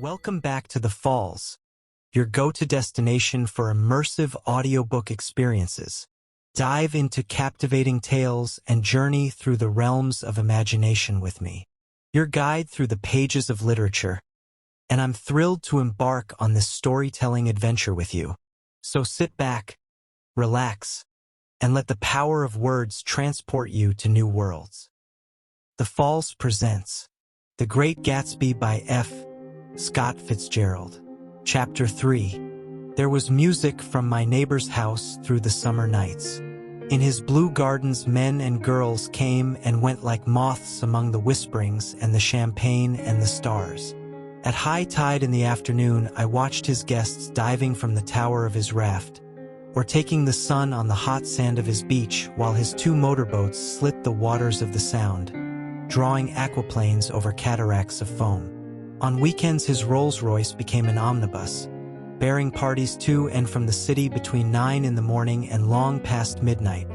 Welcome back to the Falls, your go-to destination for immersive audiobook experiences. Dive into captivating tales and journey through the realms of imagination with me, your guide through the pages of literature. And I'm thrilled to embark on this storytelling adventure with you. So sit back, relax, and let the power of words transport you to new worlds. The Falls presents The Great Gatsby by F. Scott Fitzgerald. Chapter 3. There was music from my neighbor's house through the summer nights. In his blue gardens men and girls came and went like moths among the whisperings and the champagne and the stars. At high tide in the afternoon I watched his guests diving from the tower of his raft, or taking the sun on the hot sand of his beach while his two motorboats slit the waters of the Sound, drawing aquaplanes over cataracts of foam. On weekends his Rolls-Royce became an omnibus, bearing parties to and from the city between 9 in the morning and long past midnight,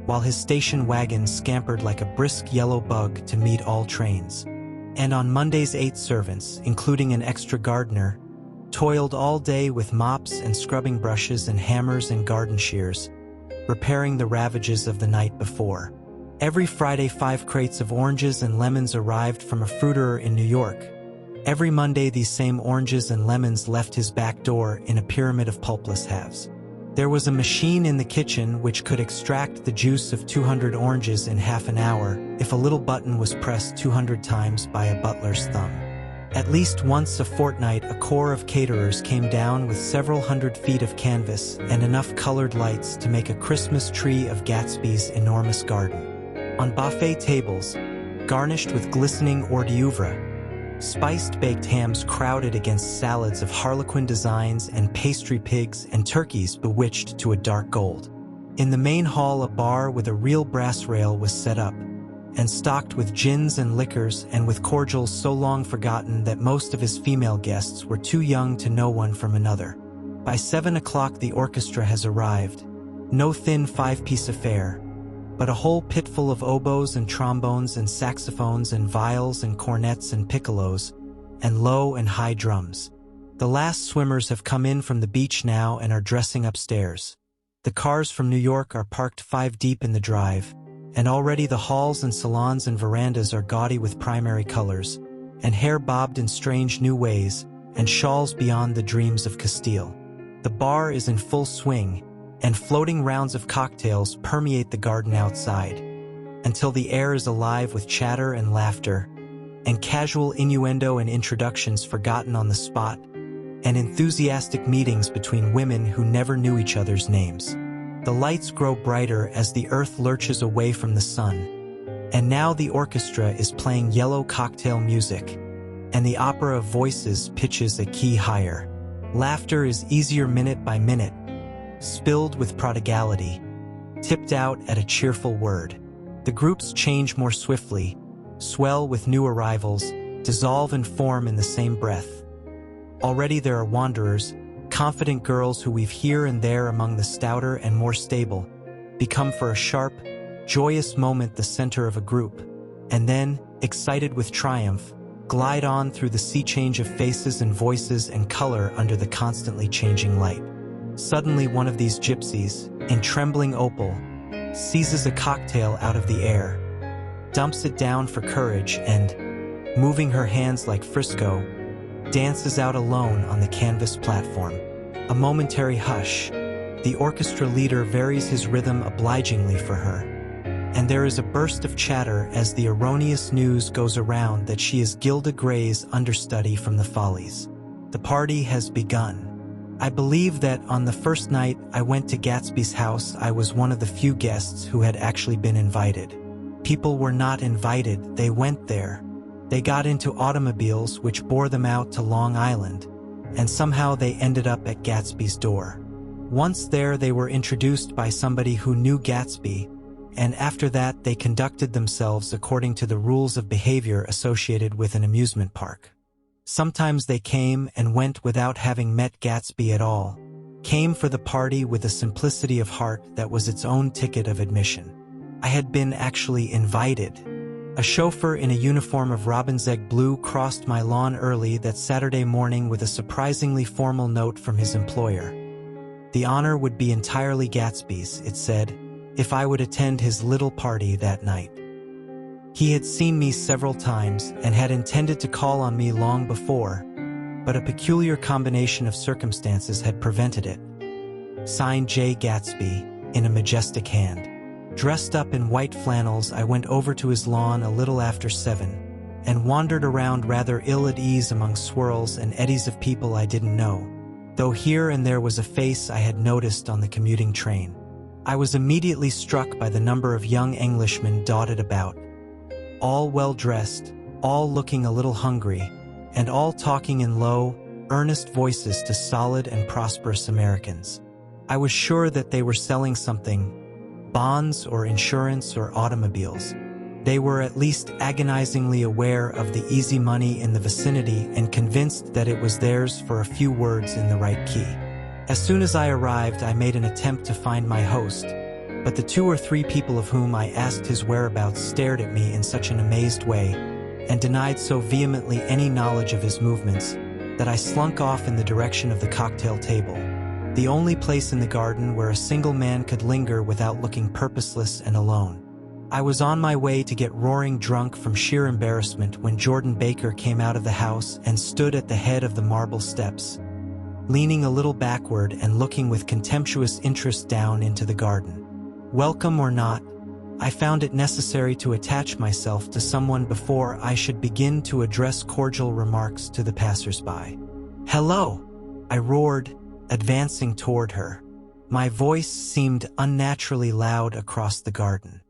while his station wagon scampered like a brisk yellow bug to meet all trains. And on Mondays 8 servants, including an extra gardener, toiled all day with mops and scrubbing brushes and hammers and garden shears, repairing the ravages of the night before. Every Friday 5 crates of oranges and lemons arrived from a fruiterer in New York. Every Monday these same oranges and lemons left his back door in a pyramid of pulpless halves. There was a machine in the kitchen which could extract the juice of 200 oranges in half an hour if a little button was pressed 200 times by a butler's thumb. At least once a fortnight a corps of caterers came down with several hundred feet of canvas and enough colored lights to make a Christmas tree of Gatsby's enormous garden. On buffet tables, garnished with glistening hors d'oeuvre, spiced baked hams crowded against salads of harlequin designs and pastry pigs and turkeys bewitched to a dark gold. In the main hall a bar with a real brass rail was set up, and stocked with gins and liquors and with cordials so long forgotten that most of his female guests were too young to know one from another. By 7 o'clock the orchestra has arrived, no thin 5-piece affair, but a whole pitful of oboes and trombones and saxophones and viols and cornets and piccolos, and low and high drums. The last swimmers have come in from the beach now and are dressing upstairs. The cars from New York are parked 5 deep in the drive, and already the halls and salons and verandas are gaudy with primary colors, and hair bobbed in strange new ways, and shawls beyond the dreams of Castile. The bar is in full swing, and floating rounds of cocktails permeate the garden outside, until the air is alive with chatter and laughter, and casual innuendo and introductions forgotten on the spot, and enthusiastic meetings between women who never knew each other's names. The lights grow brighter as the earth lurches away from the sun, and now the orchestra is playing yellow cocktail music, and the opera of voices pitches a key higher. Laughter is easier minute by minute, spilled with prodigality, tipped out at a cheerful word. The groups change more swiftly, swell with new arrivals, dissolve and form in the same breath. Already there are wanderers, confident girls who weave here and there among the stouter and more stable, become for a sharp, joyous moment the center of a group, and then, excited with triumph, glide on through the sea change of faces and voices and color under the constantly changing light. Suddenly one of these gypsies, in trembling opal, seizes a cocktail out of the air, dumps it down for courage and, moving her hands like Frisco, dances out alone on the canvas platform. A momentary hush. The orchestra leader varies his rhythm obligingly for her, and there is a burst of chatter as the erroneous news goes around that she is Gilda Gray's understudy from the Follies. The party has begun. I believe that on the first night I went to Gatsby's house I was one of the few guests who had actually been invited. People were not invited, they went there. They got into automobiles which bore them out to Long Island, and somehow they ended up at Gatsby's door. Once there they were introduced by somebody who knew Gatsby, and after that they conducted themselves according to the rules of behavior associated with an amusement park. Sometimes they came and went without having met Gatsby at all, came for the party with a simplicity of heart that was its own ticket of admission. I had been actually invited, A chauffeur in a uniform of robin's egg blue crossed my lawn early that Saturday morning with a surprisingly formal note from his employer. The honor would be entirely Gatsby's, it said, if I would attend his little party that night. He had seen me several times and had intended to call on me long before, but a peculiar combination of circumstances had prevented it. Signed Jay Gatsby, in a majestic hand. Dressed up in white flannels, I went over to his lawn a little after 7 and wandered around rather ill at ease among swirls and eddies of people I didn't know, though here and there was a face I had noticed on the commuting train. I was immediately struck by the number of young Englishmen dotted about, all well-dressed, all looking a little hungry, and all talking in low, earnest voices to solid and prosperous Americans. I was sure that they were selling something, bonds or insurance or automobiles. They were at least agonizingly aware of the easy money in the vicinity and convinced that it was theirs for a few words in the right key. As soon as I arrived, I made an attempt to find my host, but the 2 or 3 people of whom I asked his whereabouts stared at me in such an amazed way and denied so vehemently any knowledge of his movements that I slunk off in the direction of the cocktail table, the only place in the garden where a single man could linger without looking purposeless and alone. I was on my way to get roaring drunk from sheer embarrassment when Jordan Baker came out of the house and stood at the head of the marble steps, leaning a little backward and looking with contemptuous interest down into the garden. Welcome or not, I found it necessary to attach myself to someone before I should begin to address cordial remarks to the passers-by. "Hello!" I roared, advancing toward her. My voice seemed unnaturally loud across the garden.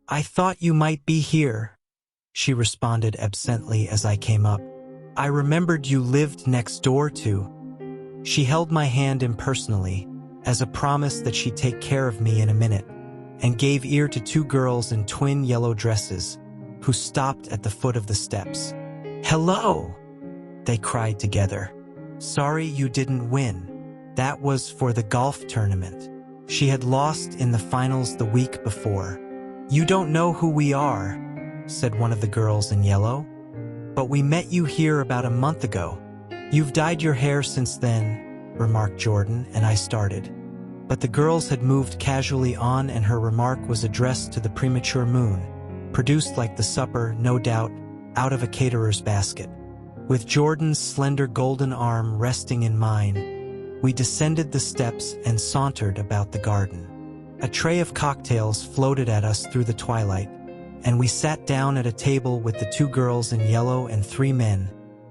"I thought you might be here," she responded absently as I came up. "I remembered you lived next door to." She held my hand impersonally, as a promise that she'd take care of me in a minute, and gave ear to 2 girls in twin yellow dresses, who stopped at the foot of the steps. "Hello!" they cried together. "Sorry you didn't win. That was for the golf tournament. She had lost in the finals the week before." "You don't know who we are," said one of the girls in yellow. "But we met you here about a month ago." "You've dyed your hair since then," remarked Jordan, and I started. But the girls had moved casually on, and her remark was addressed to the premature moon, produced like the supper, no doubt, out of a caterer's basket. With Jordan's slender golden arm resting in mine, we descended the steps and sauntered about the garden. A tray of cocktails floated at us through the twilight, and we sat down at a table with the 2 girls in yellow and 3 men,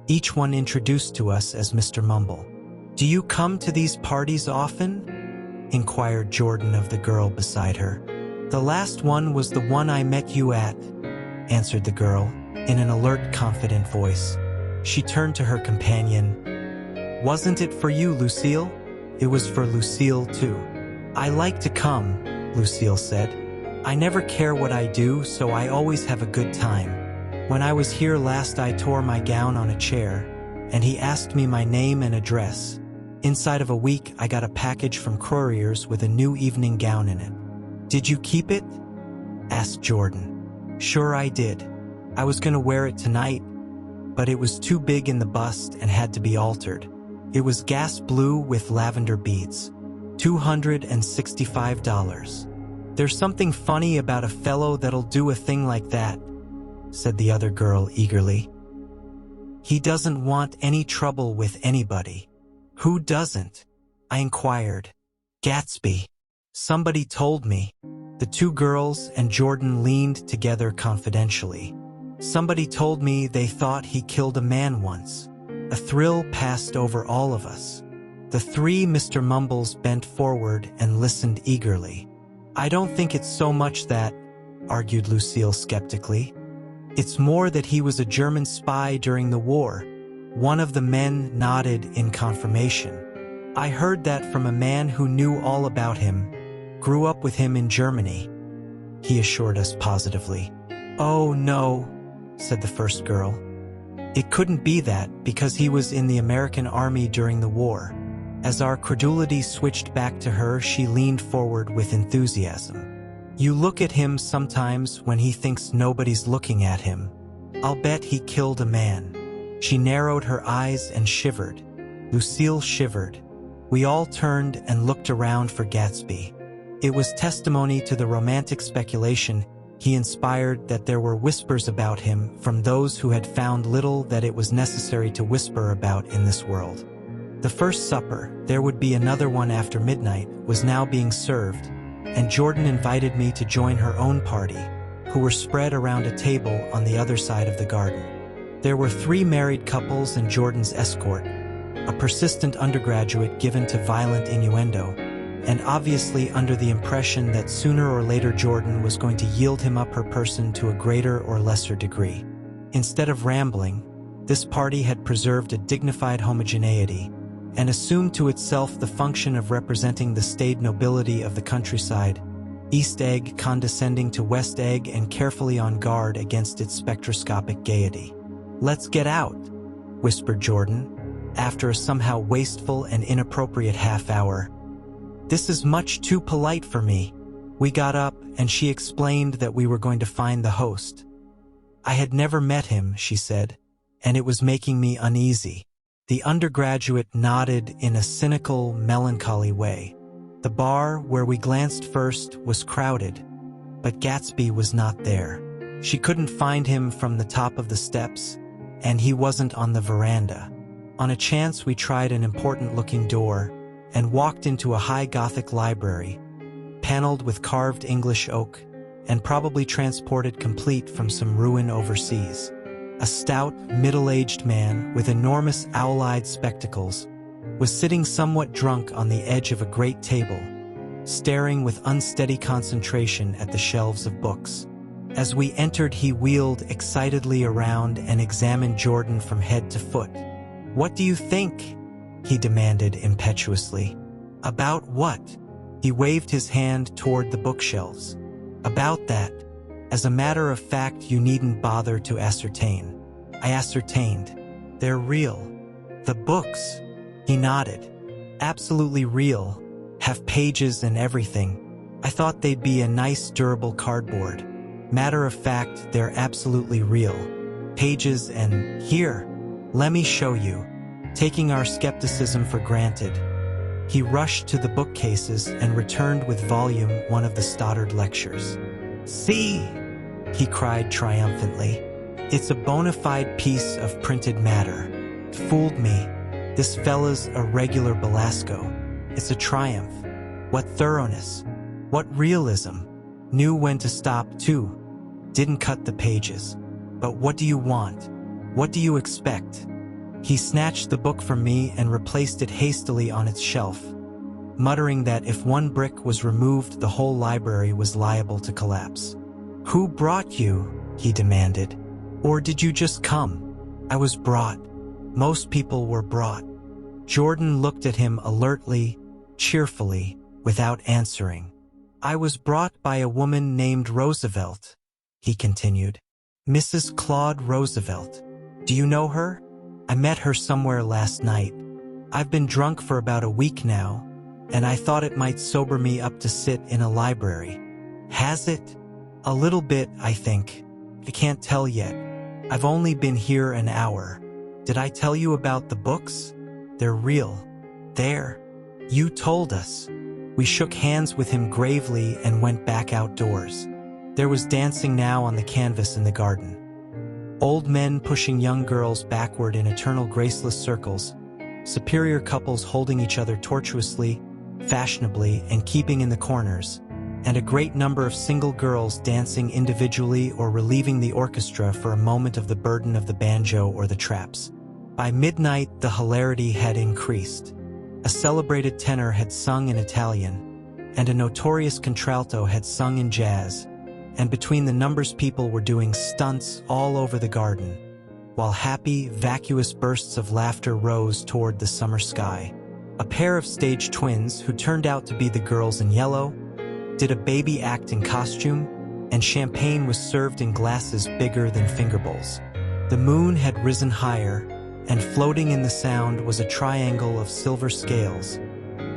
each one introduced to us as Mr. Mumble. "Do you come to these parties often?" inquired Jordan of the girl beside her. "The last one was the one I met you at," answered the girl, in an alert, confident voice. She turned to her companion. "Wasn't it for you, Lucille?" "It was for Lucille, too." "I like to come," Lucille said. "I never care what I do, so I always have a good time. When I was here last, I tore my gown on a chair, and he asked me my name and address. Inside of a week, I got a package from Courier's with a new evening gown in it." "Did you keep it?" asked Jordan. "Sure I did. I was going to wear it tonight, but it was too big in the bust and had to be altered. It was gas blue with lavender beads. $265. "There's something funny about a fellow that'll do a thing like that," said the other girl eagerly. "He doesn't want any trouble with anybody." "Who doesn't?" I inquired. "Gatsby. Somebody told me." The 2 girls and Jordan leaned together confidentially. "Somebody told me they thought he killed a man once." A thrill passed over all of us. The 3 Mr. Mumbles bent forward and listened eagerly. "I don't think it's so much that," argued Lucille skeptically. "It's more that he was a German spy during the war." One of the men nodded in confirmation. "I heard that from a man who knew all about him, grew up with him in Germany," he assured us positively. "Oh, no," said the first girl. "It couldn't be that, because he was in the American Army during the war." As our credulity switched back to her, she leaned forward with enthusiasm. You look at him sometimes when he thinks nobody's looking at him. I'll bet he killed a man." She narrowed her eyes and shivered. Lucille shivered. We all turned and looked around for Gatsby. It was testimony to the romantic speculation he inspired that there were whispers about him from those who had found little that it was necessary to whisper about in this world. The first supper, there would be another one after midnight, was now being served, and Jordan invited me to join her own party, who were spread around a table on the other side of the garden. There were 3 married couples and Jordan's escort, a persistent undergraduate given to violent innuendo, and obviously under the impression that sooner or later Jordan was going to yield him up her person to a greater or lesser degree. Instead of rambling, this party had preserved a dignified homogeneity and assumed to itself the function of representing the staid nobility of the countryside, East Egg condescending to West Egg and carefully on guard against its spectroscopic gaiety. "Let's get out," whispered Jordan, after a somehow wasteful and inappropriate half-hour. "This is much too polite for me." We got up, and she explained that we were going to find the host. I had never met him, she said, and it was making me uneasy. The undergraduate nodded in a cynical, melancholy way. The bar, where we glanced first, was crowded, but Gatsby was not there. She couldn't find him from the top of the steps, and he wasn't on the veranda. On a chance, we tried an important-looking door and walked into a high Gothic library, paneled with carved English oak, and probably transported complete from some ruin overseas. A stout, middle-aged man with enormous owl-eyed spectacles was sitting somewhat drunk on the edge of a great table, staring with unsteady concentration at the shelves of books. As we entered, he wheeled excitedly around and examined Jordan from head to foot. "What do you think?" he demanded impetuously. "About what?" He waved his hand toward the bookshelves. "About that. As a matter of fact, you needn't bother to ascertain." I ascertained. "They're real." "The books?" He nodded. "Absolutely real. Have pages and everything. I thought they'd be a nice durable cardboard. Matter of fact, they're absolutely real. Pages and here, let me show you." Taking our skepticism for granted, he rushed to the bookcases and returned with volume 1 of the Stoddard lectures. "See!" he cried triumphantly. "It's a bona fide piece of printed matter. Fooled me. This fella's a regular Belasco. It's a triumph. What thoroughness. What realism. Knew when to stop, too. Didn't cut the pages. But what do you want? What do you expect?" He snatched the book from me and replaced it hastily on its shelf, muttering that if one brick was removed, the whole library was liable to collapse. "Who brought you?" he demanded. "Or did you just come?" "I was brought. Most people were brought." Jordan looked at him alertly, cheerfully, without answering. "I was brought by a woman named Roosevelt," he continued. "Mrs. Claude Roosevelt. Do you know her? I met her somewhere last night. I've been drunk for about a week now, and I thought it might sober me up to sit in a library." "Has it?" "A little bit, I think. I can't tell yet. I've only been here an hour. Did I tell you about the books? They're real. There. You told us." We shook hands with him gravely and went back outdoors. There was dancing now on the canvas in the garden. Old men pushing young girls backward in eternal graceless circles, superior couples holding each other tortuously, fashionably, and keeping in the corners, and a great number of single girls dancing individually or relieving the orchestra for a moment of the burden of the banjo or the traps. By midnight, the hilarity had increased. A celebrated tenor had sung in Italian, and a notorious contralto had sung in jazz, and between the numbers people were doing stunts all over the garden, while happy, vacuous bursts of laughter rose toward the summer sky. A pair of stage twins, who turned out to be the girls in yellow, did a baby act in costume, and champagne was served in glasses bigger than finger bowls. The moon had risen higher, and floating in the sound was a triangle of silver scales,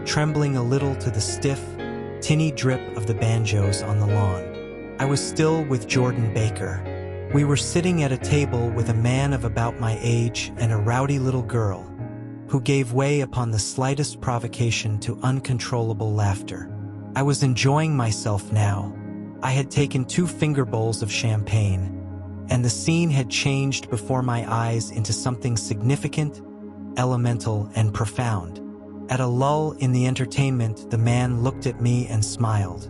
trembling a little to the stiff, tinny drip of the banjos on the lawn. I was still with Jordan Baker. We were sitting at a table with a man of about my age and a rowdy little girl, who gave way upon the slightest provocation to uncontrollable laughter. I was enjoying myself now. I had taken 2 finger bowls of champagne, and the scene had changed before my eyes into something significant, elemental, and profound. At a lull in the entertainment, the man looked at me and smiled.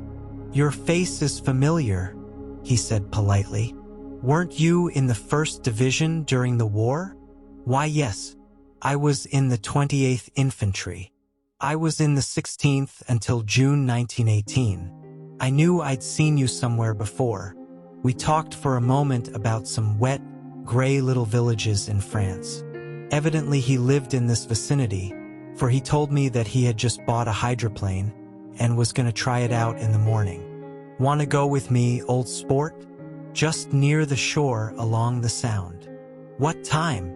"Your face is familiar," he said politely. "Weren't you in the 1st Division during the war?" "Why, yes. I was in the 28th Infantry. I was in the 16th until June 1918. I knew I'd seen you somewhere before." We talked for a moment about some wet, gray little villages in France. Evidently he lived in this vicinity, for he told me that he had just bought a hydroplane and was going to try it out in the morning. "Want to go with me, old sport? Just near the shore along the Sound." "What time?"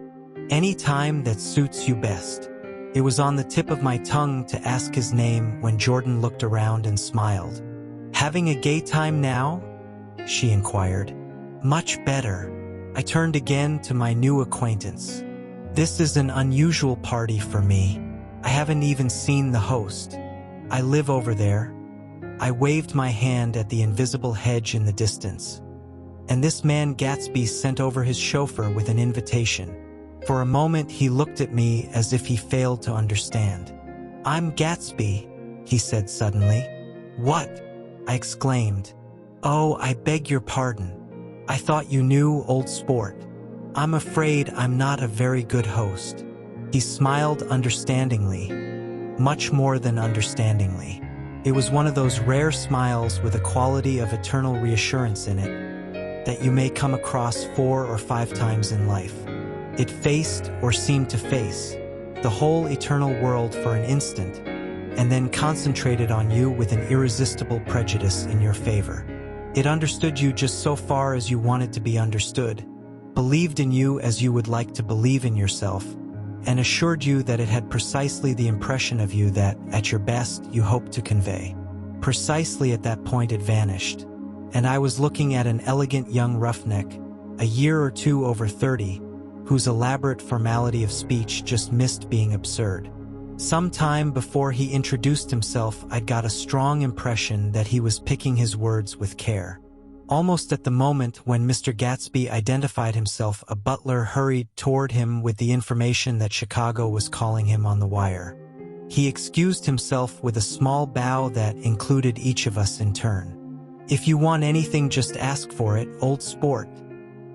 "Any time that suits you best." It was on the tip of my tongue to ask his name when Jordan looked around and smiled. "Having a gay time now?" she inquired. "Much better." I turned again to my new acquaintance. "This is an unusual party for me. I haven't even seen the host. I live over there." I waved my hand at the invisible hedge in the distance. "And this man Gatsby sent over his chauffeur with an invitation." For a moment he looked at me as if he failed to understand. "I'm Gatsby," he said suddenly. "What?" I exclaimed. "Oh, I beg your pardon. I thought you knew, old sport. I'm afraid I'm not a very good host." He smiled understandingly, much more than understandingly. It was one of those rare smiles with a quality of eternal reassurance in it that you may come across 4 or 5 times in life. It faced, or seemed to face, the whole eternal world for an instant, and then concentrated on you with an irresistible prejudice in your favor. It understood you just so far as you wanted to be understood, believed in you as you would like to believe in yourself, and assured you that it had precisely the impression of you that, at your best, you hoped to convey. Precisely at that point it vanished, and I was looking at an elegant young roughneck, a year or 2 over 30, whose elaborate formality of speech just missed being absurd. Some time before he introduced himself, I'd got a strong impression that he was picking his words with care. Almost at the moment when Mr. Gatsby identified himself, a butler hurried toward him with the information that Chicago was calling him on the wire. He excused himself with a small bow that included each of us in turn. "If you want anything, just ask for it, old sport,"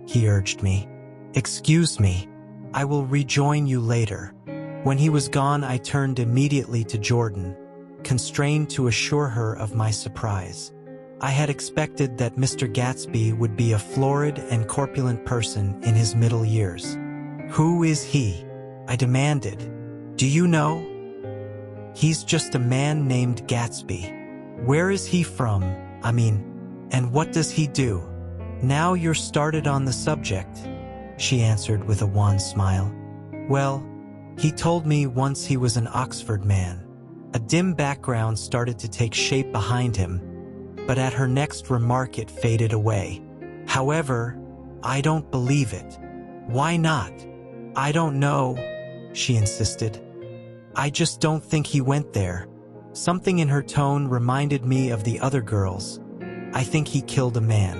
he urged me. "Excuse me. I will rejoin you later." When he was gone, I turned immediately to Jordan, constrained to assure her of my surprise. I had expected that Mr. Gatsby would be a florid and corpulent person in his middle years. "Who is he?" I demanded. "Do you know?" "He's just a man named Gatsby." "Where is he from? And what does he do?" "Now you're started on the subject," she answered with a wan smile. "Well, he told me once he was an Oxford man." A dim background started to take shape behind him, but at her next remark it faded away. "However, I don't believe it." "Why not?" "I don't know," she insisted. "I just don't think he went there." Something in her tone reminded me of the other girls. "I think he killed a man,"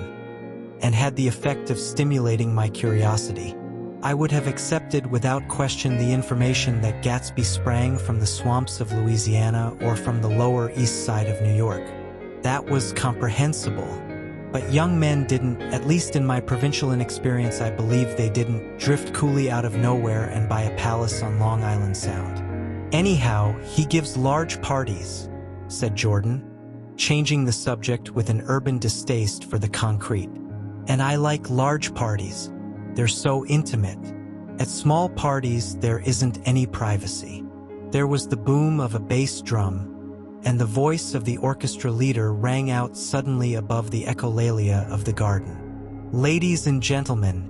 and had the effect of stimulating my curiosity. I would have accepted without question the information that Gatsby sprang from the swamps of Louisiana or from the Lower East Side of New York. That was comprehensible. But young men didn't, at least in my provincial inexperience I believe they didn't, drift coolly out of nowhere and buy a palace on Long Island Sound. "Anyhow, he gives large parties," said Jordan, changing the subject with an urban distaste for the concrete. "And I like large parties. They're so intimate. At small parties, there isn't any privacy." There was the boom of a bass drum, and the voice of the orchestra leader rang out suddenly above the echolalia of the garden. "Ladies and gentlemen,"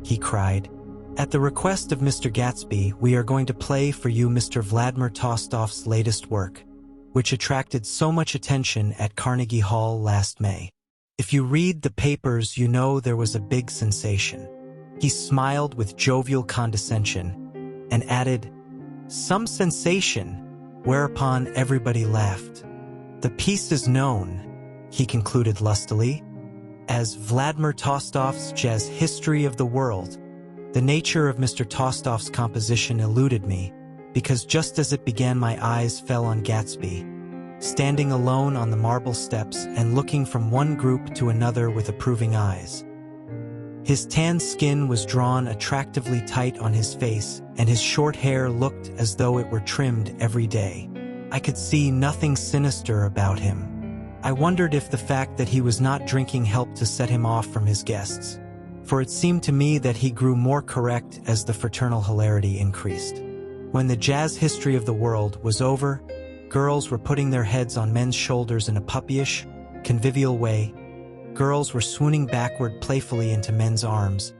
he cried, "at the request of Mr. Gatsby, we are going to play for you Mr. Vladimir Tolstoy's latest work, which attracted so much attention at Carnegie Hall last May. If you read the papers, you know there was a big sensation. He smiled with jovial condescension and added, "Some sensation," whereupon everybody laughed. "The piece is known," he concluded lustily, "as Vladimir Tolstoy's Jazz History of the World." The nature of Mr. Tolstoy's composition eluded me, because just as it began my eyes fell on Gatsby, standing alone on the marble steps and looking from one group to another with approving eyes. His tan skin was drawn attractively tight on his face, and his short hair looked as though it were trimmed every day. I could see nothing sinister about him. I wondered if the fact that he was not drinking helped to set him off from his guests, for it seemed to me that he grew more correct as the fraternal hilarity increased. When the Jazz History of the World was over, girls were putting their heads on men's shoulders in a puppyish, convivial way. Girls were swooning backward playfully into men's arms,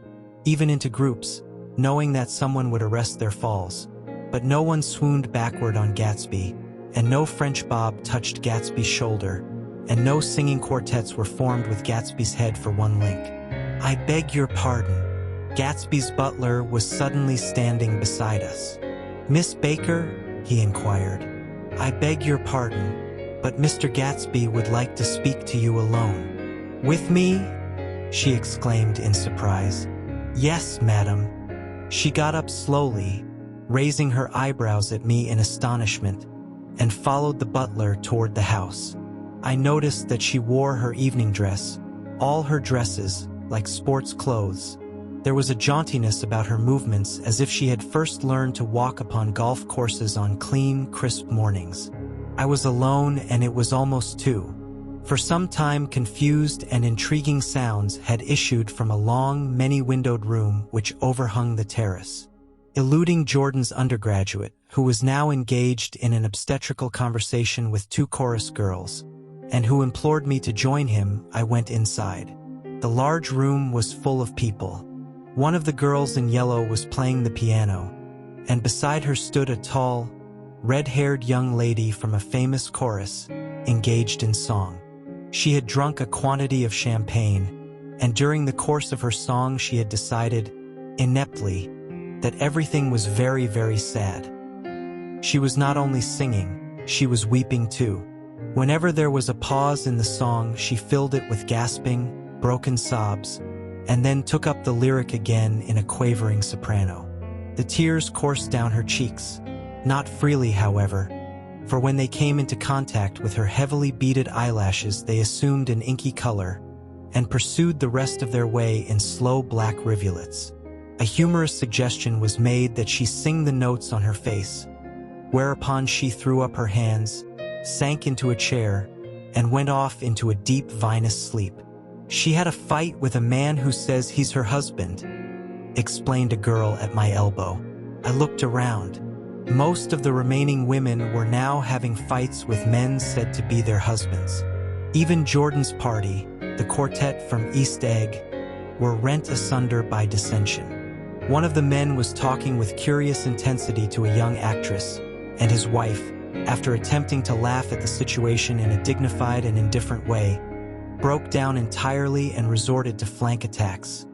even into groups, knowing that someone would arrest their falls. But no one swooned backward on Gatsby, and no French bob touched Gatsby's shoulder, and no singing quartets were formed with Gatsby's head for one link. "I beg your pardon." Gatsby's butler was suddenly standing beside us. "Miss Baker?" he inquired. "I beg your pardon, but Mr. Gatsby would like to speak to you alone." "With me?" she exclaimed in surprise. "Yes, madam." She got up slowly, raising her eyebrows at me in astonishment, and followed the butler toward the house. I noticed that she wore her evening dress, all her dresses, like sports clothes. There was a jauntiness about her movements as if she had first learned to walk upon golf courses on clean, crisp mornings. I was alone, and it was almost 2. For some time, confused and intriguing sounds had issued from a long, many-windowed room which overhung the terrace. Eluding Jordan's undergraduate, who was now engaged in an obstetrical conversation with 2 chorus girls, and who implored me to join him, I went inside. The large room was full of people. One of the girls in yellow was playing the piano, and beside her stood a tall, red-haired young lady from a famous chorus, engaged in song. She had drunk a quantity of champagne, and during the course of her song she had decided, ineptly, that everything was very, very sad. She was not only singing, she was weeping too. Whenever there was a pause in the song, she filled it with gasping, broken sobs, and then took up the lyric again in a quavering soprano. The tears coursed down her cheeks, not freely, however, for when they came into contact with her heavily beaded eyelashes, they assumed an inky color and pursued the rest of their way in slow black rivulets. A humorous suggestion was made that she sing the notes on her face, whereupon she threw up her hands, sank into a chair, and went off into a deep vinous sleep. "She had a fight with a man who says he's her husband," explained a girl at my elbow. I looked around. Most of the remaining women were now having fights with men said to be their husbands. Even Jordan's party, the quartet from East Egg, were rent asunder by dissension. One of the men was talking with curious intensity to a young actress, and his wife, after attempting to laugh at the situation in a dignified and indifferent way, broke down entirely and resorted to flank attacks.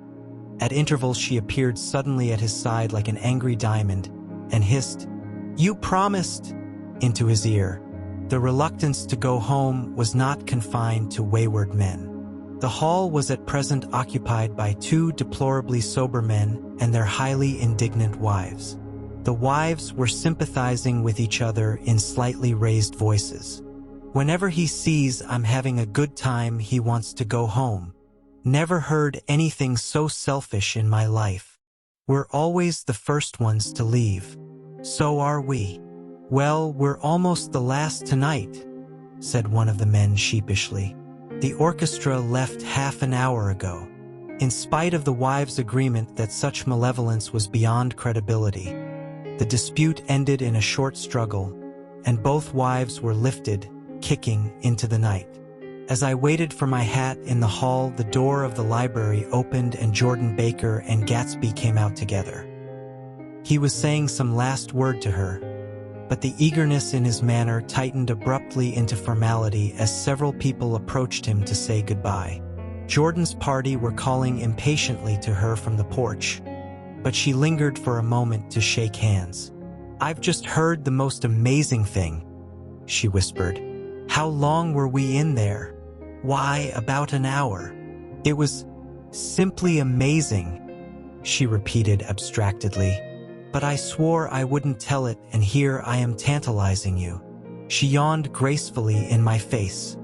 At intervals she appeared suddenly at his side like an angry diamond, and hissed, "You promised," into his ear. The reluctance to go home was not confined to wayward men. The hall was at present occupied by 2 deplorably sober men and their highly indignant wives. The wives were sympathizing with each other in slightly raised voices. "Whenever he sees I'm having a good time, he wants to go home. Never heard anything so selfish in my life. We're always the first ones to leave. So are we." "Well, we're almost the last tonight," said one of the men sheepishly. "The orchestra left half an hour ago." In spite of the wives' agreement that such malevolence was beyond credibility, the dispute ended in a short struggle, and both wives were lifted, kicking, into the night. As I waited for my hat in the hall, the door of the library opened and Jordan Baker and Gatsby came out together. He was saying some last word to her, but the eagerness in his manner tightened abruptly into formality as several people approached him to say goodbye. Jordan's party were calling impatiently to her from the porch, but she lingered for a moment to shake hands. "I've just heard the most amazing thing," she whispered. "How long were we in there?" "Why, about an hour. It was simply amazing," she repeated abstractedly. "But I swore I wouldn't tell it, and here I am tantalizing you." She yawned gracefully in my face.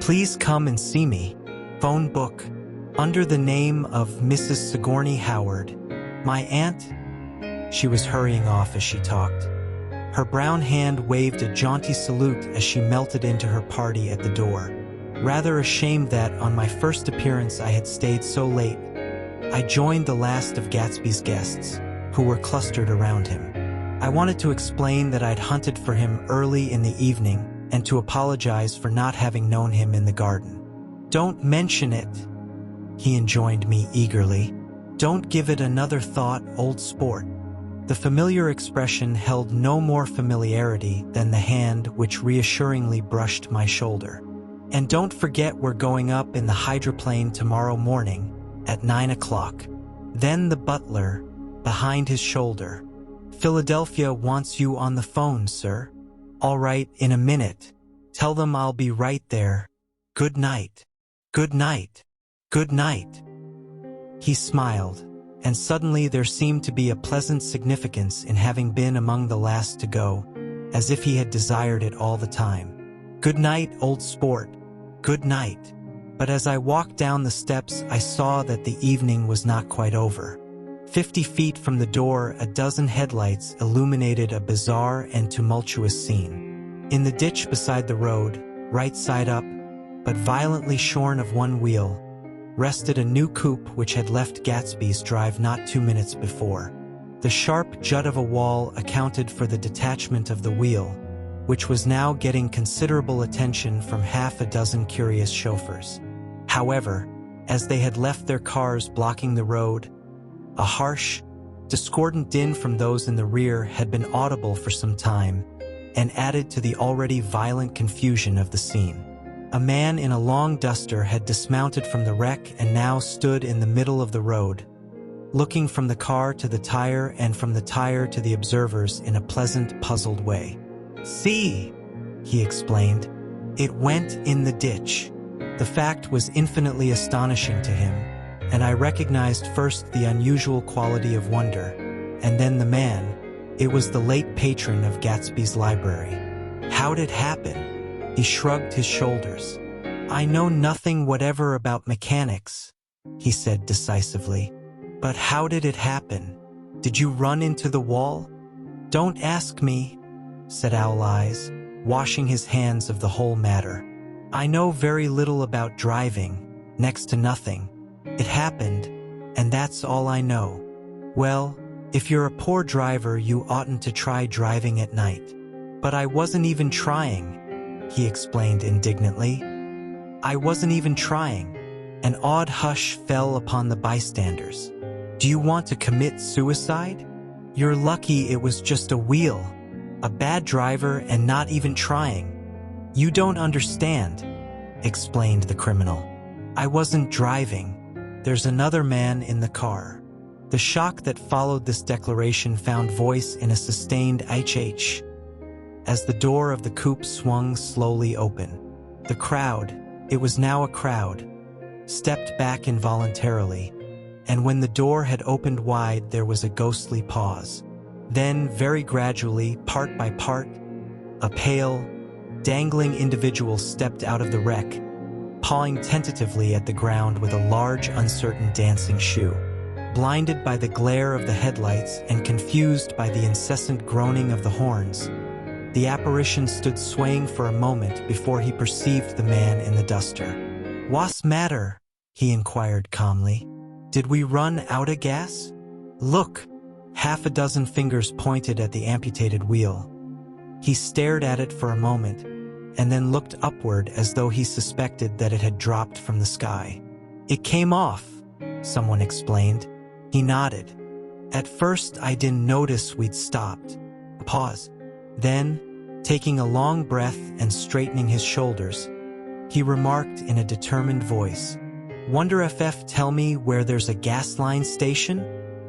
"Please come and see me. Phone book. Under the name of Mrs. Sigourney Howard. My aunt." She was hurrying off as she talked. Her brown hand waved a jaunty salute as she melted into her party at the door. Rather ashamed that, on my first appearance, I had stayed so late, I joined the last of Gatsby's guests, who were clustered around him. I wanted to explain that I'd hunted for him early in the evening and to apologize for not having known him in the garden. "Don't mention it," he enjoined me eagerly. "Don't give it another thought, old sport." The familiar expression held no more familiarity than the hand which reassuringly brushed my shoulder. "And don't forget we're going up in the hydroplane tomorrow morning at 9 o'clock. Then the butler, behind his shoulder. "Philadelphia wants you on the phone, sir." "All right, in a minute. Tell them I'll be right there. Good night. Good night. Good night." He smiled, and suddenly there seemed to be a pleasant significance in having been among the last to go, as if he had desired it all the time. "Good night, old sport. Good night." But as I walked down the steps, I saw that the evening was not quite over. 50 feet from the door, a dozen headlights illuminated a bizarre and tumultuous scene. In the ditch beside the road, right side up, but violently shorn of one wheel, rested a new coupe which had left Gatsby's drive not 2 minutes before. The sharp jut of a wall accounted for the detachment of the wheel, which was now getting considerable attention from half a dozen curious chauffeurs. However, as they had left their cars blocking the road, a harsh, discordant din from those in the rear had been audible for some time and added to the already violent confusion of the scene. A man in a long duster had dismounted from the wreck and now stood in the middle of the road, looking from the car to the tire and from the tire to the observers in a pleasant, puzzled way. "See," he explained, "it went in the ditch." The fact was infinitely astonishing to him, and I recognized first the unusual quality of wonder, and then the man. It was the late patron of Gatsby's library. "How'd it happen?" He shrugged his shoulders. "I know nothing whatever about mechanics," he said decisively. "But how did it happen? Did you run into the wall?" "Don't ask me," said Owl Eyes, washing his hands of the whole matter. "I know very little about driving, next to nothing. It happened, and that's all I know." "Well, if you're a poor driver, you oughtn't to try driving at night." "But I wasn't even trying," he explained indignantly. "I wasn't even trying." An odd hush fell upon the bystanders. "Do you want to commit suicide? You're lucky it was just a wheel. A bad driver and not even trying." "You don't understand," explained the criminal. "I wasn't driving. There's another man in the car." The shock that followed this declaration found voice in a sustained "HH" as the door of the coupe swung slowly open. The crowd, it was now a crowd, stepped back involuntarily, and when the door had opened wide, there was a ghostly pause. Then, very gradually, part by part, a pale, dangling individual stepped out of the wreck, pawing tentatively at the ground with a large, uncertain dancing shoe. Blinded by the glare of the headlights and confused by the incessant groaning of the horns, the apparition stood swaying for a moment before he perceived the man in the duster. "What's matter?" he inquired calmly. "Did we run out of gas?" "Look!" Half a dozen fingers pointed at the amputated wheel. He stared at it for a moment, and then looked upward as though he suspected that it had dropped from the sky. "It came off," someone explained. He nodded. "At first I didn't notice we'd stopped." Pause. Then, taking a long breath and straightening his shoulders, he remarked in a determined voice, "Wonder if tell me where there's a gas line station?"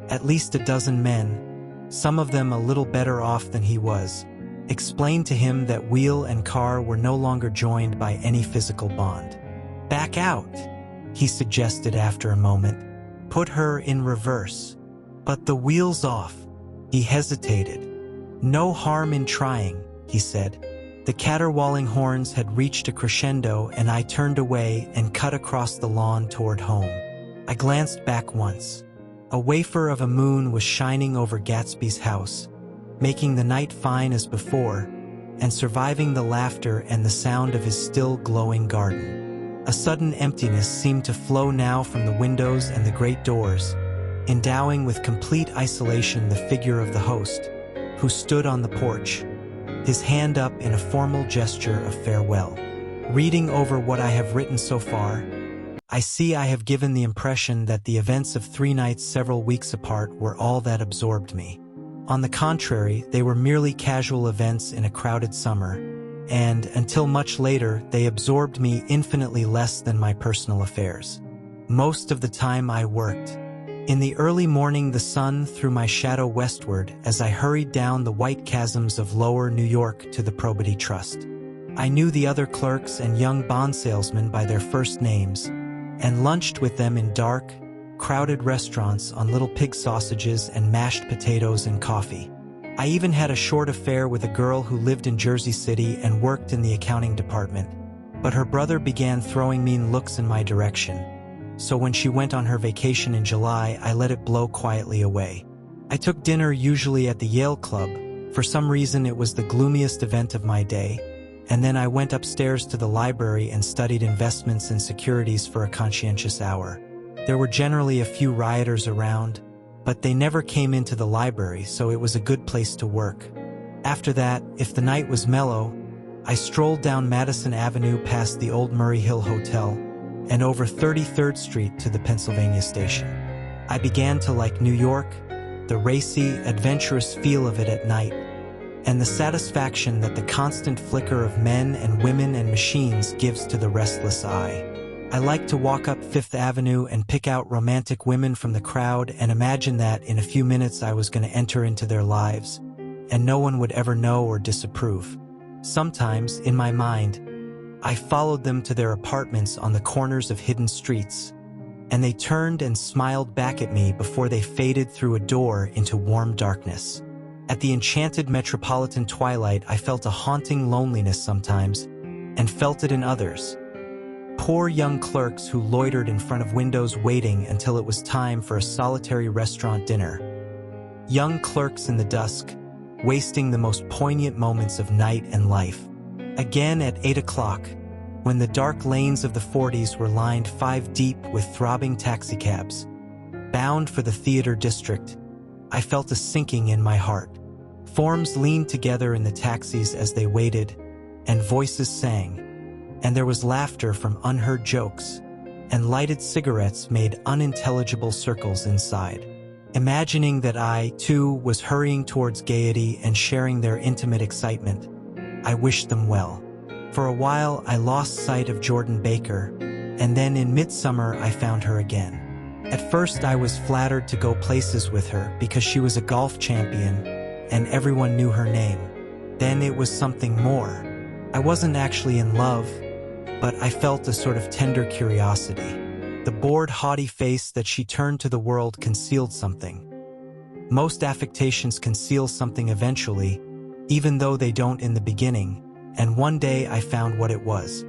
At least a dozen men, some of them a little better off than he was, explained to him that wheel and car were no longer joined by any physical bond. "Back out," he suggested after a moment. "Put her in reverse." "But the wheel's off." He hesitated. "No harm in trying," he said. The caterwauling horns had reached a crescendo, and I turned away and cut across the lawn toward home. I glanced back once. A wafer of a moon was shining over Gatsby's house, making the night fine as before, and surviving the laughter and the sound of his still glowing garden. A sudden emptiness seemed to flow now from the windows and the great doors, endowing with complete isolation the figure of the host, who stood on the porch, his hand up in a formal gesture of farewell. Reading over what I have written so far, I see I have given the impression that the events of 3 nights several weeks apart were all that absorbed me. On the contrary, they were merely casual events in a crowded summer, and, until much later, they absorbed me infinitely less than my personal affairs. Most of the time I worked. In the early morning the sun threw my shadow westward as I hurried down the white chasms of lower New York to the Probity Trust. I knew the other clerks and young bond salesmen by their first names, and lunched with them in dark, crowded restaurants on little pig sausages and mashed potatoes and coffee. I even had a short affair with a girl who lived in Jersey City and worked in the accounting department, but her brother began throwing mean looks in my direction. So when she went on her vacation in July, I let it blow quietly away. I took dinner usually at the Yale Club. For some reason it was the gloomiest event of my day, and then I went upstairs to the library and studied investments and securities for a conscientious hour. There were generally a few rioters around, but they never came into the library, so it was a good place to work. After that, if the night was mellow, I strolled down Madison Avenue past the old Murray Hill Hotel and over 33rd Street to the Pennsylvania Station. I began to like New York, the racy, adventurous feel of it at night, and the satisfaction that the constant flicker of men and women and machines gives to the restless eye. I liked to walk up Fifth Avenue and pick out romantic women from the crowd and imagine that in a few minutes I was going to enter into their lives, and no one would ever know or disapprove. Sometimes, in my mind, I followed them to their apartments on the corners of hidden streets, and they turned and smiled back at me before they faded through a door into warm darkness. At the enchanted metropolitan twilight, I felt a haunting loneliness sometimes, and felt it in others. Poor young clerks who loitered in front of windows waiting until it was time for a solitary restaurant dinner. Young clerks in the dusk, wasting the most poignant moments of night and life. Again at 8 o'clock, when the dark lanes of the 40s were lined 5 deep with throbbing taxicabs, bound for the theater district, I felt a sinking in my heart. Forms leaned together in the taxis as they waited, and voices sang, and there was laughter from unheard jokes, and lighted cigarettes made unintelligible circles inside. Imagining that I, too, was hurrying towards gaiety and sharing their intimate excitement, I wished them well. For a while, I lost sight of Jordan Baker, and then in midsummer I found her again. At first I was flattered to go places with her because she was a golf champion, and everyone knew her name. Then it was something more. I wasn't actually in love, but I felt a sort of tender curiosity. The bored, haughty face that she turned to the world concealed something. Most affectations conceal something eventually, even though they don't in the beginning, and one day I found what it was.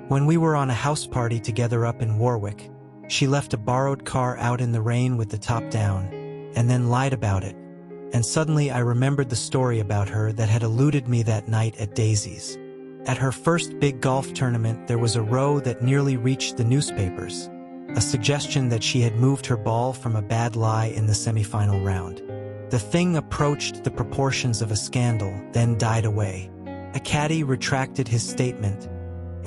When we were on a house party together up in Warwick, she left a borrowed car out in the rain with the top down, and then lied about it. And suddenly I remembered the story about her that had eluded me that night at Daisy's. At her first big golf tournament, there was a row that nearly reached the newspapers, a suggestion that she had moved her ball from a bad lie in the semifinal round. The thing approached the proportions of a scandal, then died away. A caddy retracted his statement,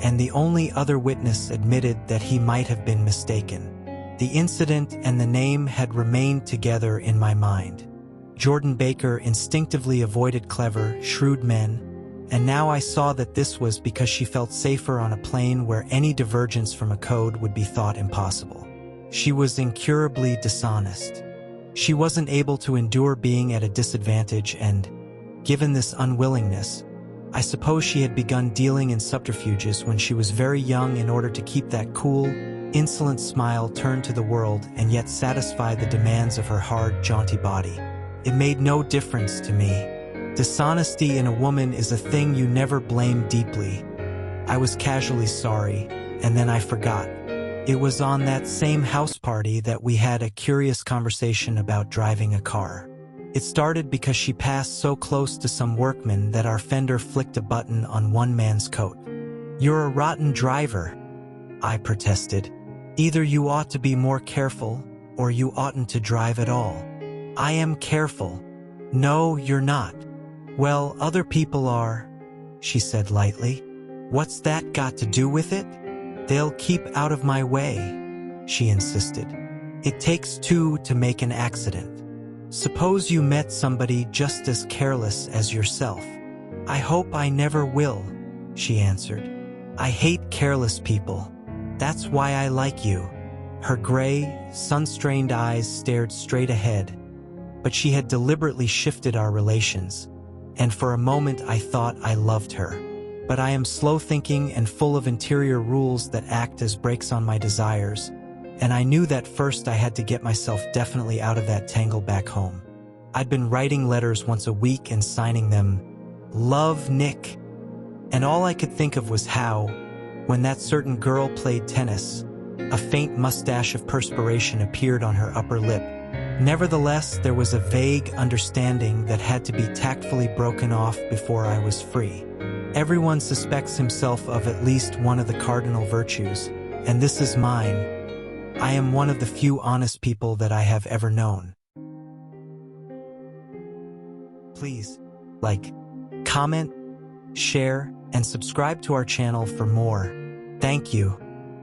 and the only other witness admitted that he might have been mistaken. The incident and the name had remained together in my mind. Jordan Baker instinctively avoided clever, shrewd men, and now I saw that this was because she felt safer on a plane where any divergence from a code would be thought impossible. She was incurably dishonest. She wasn't able to endure being at a disadvantage, and, given this unwillingness, I suppose she had begun dealing in subterfuges when she was very young in order to keep that cool, insolent smile turned to the world and yet satisfy the demands of her hard, jaunty body. It made no difference to me. Dishonesty in a woman is a thing you never blame deeply. I was casually sorry, and then I forgot. It was on that same house party that we had a curious conversation about driving a car. It started because she passed so close to some workmen that our fender flicked a button on one man's coat. "You're a rotten driver," I protested. "Either you ought to be more careful, or you oughtn't to drive at all." "I am careful." "No, you're not." "Well, other people are," she said lightly. "What's that got to do with it?" "They'll keep out of my way," she insisted. "It takes two to make an accident. Suppose you met somebody just as careless as yourself." "I hope I never will," she answered. "I hate careless people. That's why I like you." Her gray, sun-strained eyes stared straight ahead, but she had deliberately shifted our relations, and for a moment I thought I loved her. But I am slow-thinking and full of interior rules that act as brakes on my desires, and I knew that first I had to get myself definitely out of that tangle back home. I'd been writing letters once a week and signing them, "Love, Nick," and all I could think of was how, when that certain girl played tennis, a faint mustache of perspiration appeared on her upper lip. Nevertheless, there was a vague understanding that had to be tactfully broken off before I was free. Everyone suspects himself of at least one of the cardinal virtues, and this is mine. I am one of the few honest people that I have ever known. Please, like, comment, share, and subscribe to our channel for more. Thank you.